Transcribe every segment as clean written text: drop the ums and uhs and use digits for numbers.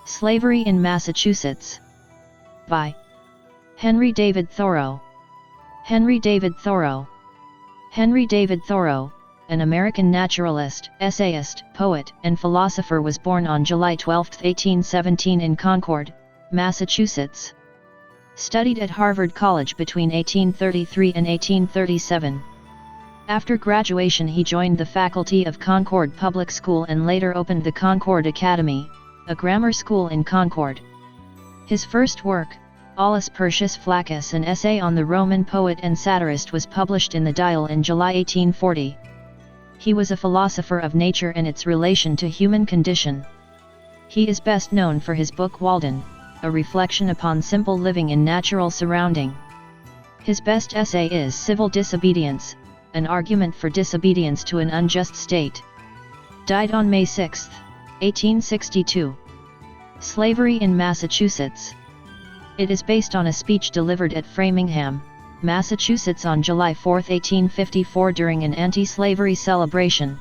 Slavery in Massachusetts. By Henry David Thoreau. Henry David Thoreau. Henry David Thoreau, an American naturalist, essayist, poet, and philosopher, was born on July 12, 1817 in Concord, Massachusetts. Studied at Harvard College between 1833 and 1837. After graduation he joined the faculty of Concord Public School and later opened the Concord Academy, a grammar school in Concord. His first work, Aulus Persius Flaccus, an essay on the Roman poet and satirist, was published in the Dial in July 1840. He was a philosopher of nature and its relation to human condition. He is best known for his book Walden, a reflection upon simple living in natural surrounding. His best essay is Civil Disobedience, an argument for disobedience to an unjust state. Died on May 6, 1862. Slavery in Massachusetts. It is based on a speech delivered at Framingham, Massachusetts on July 4, 1854 during an anti-slavery celebration.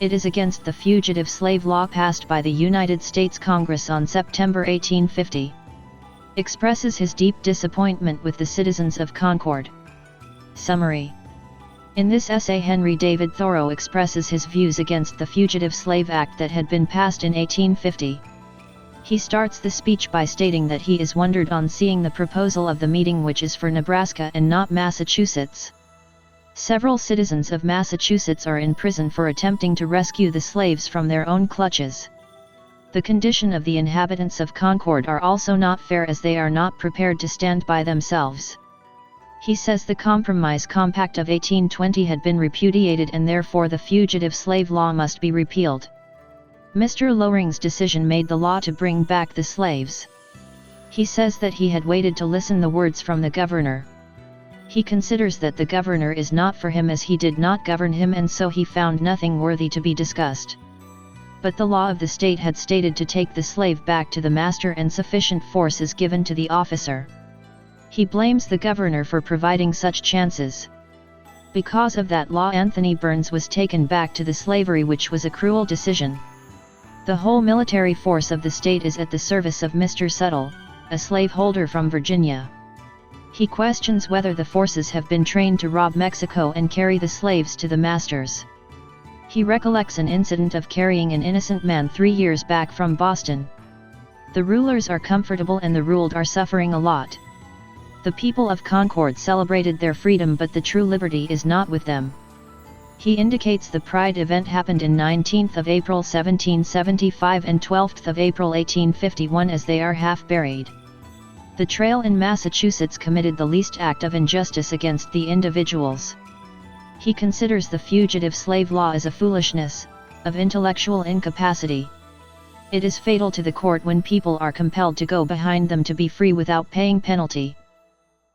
It is against the Fugitive Slave Law passed by the United States Congress on September 1850. Expresses his deep disappointment with the citizens of Concord. Summary. In this essay Henry David Thoreau expresses his views against the Fugitive Slave Act that had been passed in 1850. He starts the speech by stating that he is wondered on seeing the proposal of the meeting, which is for Nebraska and not Massachusetts. Several citizens of Massachusetts are in prison for attempting to rescue the slaves from their own clutches. The condition of the inhabitants of Concord are also not fair, as they are not prepared to stand by themselves. He says the Compromise Compact of 1820 had been repudiated and therefore the Fugitive Slave Law must be repealed. Mr. Loring's decision made the law to bring back the slaves. He says that he had waited to listen the words from the governor. He considers that the governor is not for him, as he did not govern him, and so he found nothing worthy to be discussed. But the law of the state had stated to take the slave back to the master, and sufficient force is given to the officer. He blames the governor for providing such chances. Because of that law, Anthony Burns was taken back to the slavery, which was a cruel decision. The whole military force of the state is at the service of Mr. Suttle, a slaveholder from Virginia. He questions whether the forces have been trained to rob Mexico and carry the slaves to the masters. He recollects an incident of carrying an innocent man 3 years back from Boston. The rulers are comfortable and the ruled are suffering a lot. The people of Concord celebrated their freedom, but the true liberty is not with them. He indicates the Pride event happened in 19th of April 1775 and 12th of April 1851, as they are half buried. The trail in Massachusetts committed the least act of injustice against the individuals. He considers the Fugitive Slave Law as a foolishness, of intellectual incapacity. It is fatal to the court when people are compelled to go behind them to be free without paying penalty.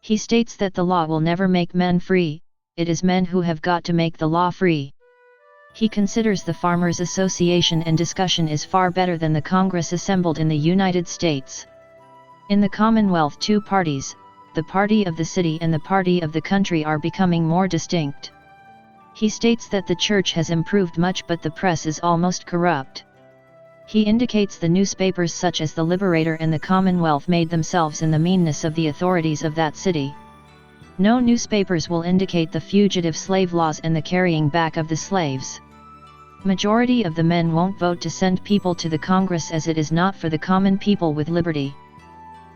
He states that the law will never make men free. It is men who have got to make the law free. He considers the Farmers Association and discussion is far better than the Congress assembled in the United States. In the Commonwealth, two parties, the party of the city and the party of the country, are becoming more distinct. He states that the church has improved much, but the press is almost corrupt. He indicates the newspapers such as the Liberator and the Commonwealth made themselves in the meanness of the authorities of that city. No newspapers will indicate the fugitive slave laws and the carrying back of the slaves. Majority of the men won't vote to send people to the Congress, as it is not for the common people with liberty.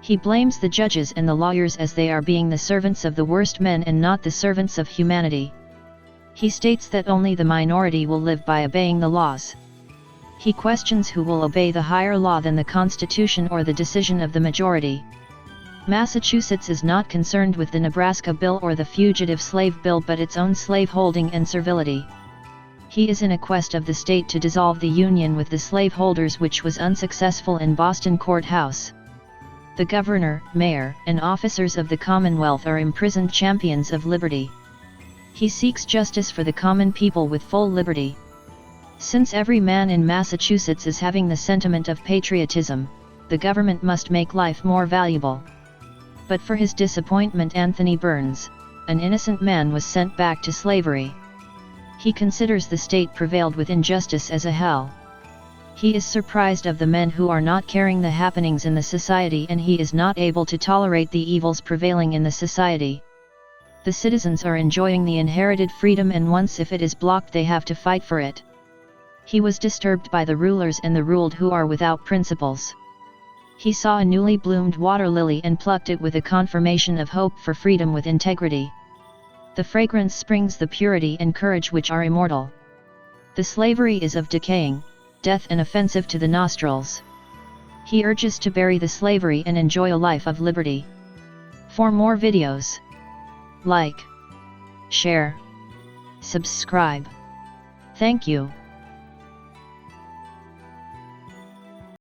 He blames the judges and the lawyers, as they are being the servants of the worst men and not the servants of humanity. He states that only the minority will live by obeying the laws. He questions who will obey the higher law than the Constitution or the decision of the majority. Massachusetts is not concerned with the Nebraska Bill or the Fugitive Slave Bill, but its own slaveholding and servility. He is in a quest of the state to dissolve the union with the slaveholders, which was unsuccessful in Boston courthouse. The governor, mayor, and officers of the Commonwealth are imprisoned champions of liberty. He seeks justice for the common people with full liberty. Since every man in Massachusetts is having the sentiment of patriotism, the government must make life more valuable. But for his disappointment, Anthony Burns, an innocent man, was sent back to slavery. He considers the state prevailed with injustice as a hell. He is surprised of the men who are not caring the happenings in the society, and he is not able to tolerate the evils prevailing in the society. The citizens are enjoying the inherited freedom, and once if it is blocked they have to fight for it. He was disturbed by the rulers and the ruled who are without principles. He saw a newly bloomed water lily and plucked it with a confirmation of hope for freedom with integrity. The fragrance springs the purity and courage which are immortal. The slavery is of decaying, death and offensive to the nostrils. He urges to bury the slavery and enjoy a life of liberty. For more videos, like, share, subscribe. Thank you.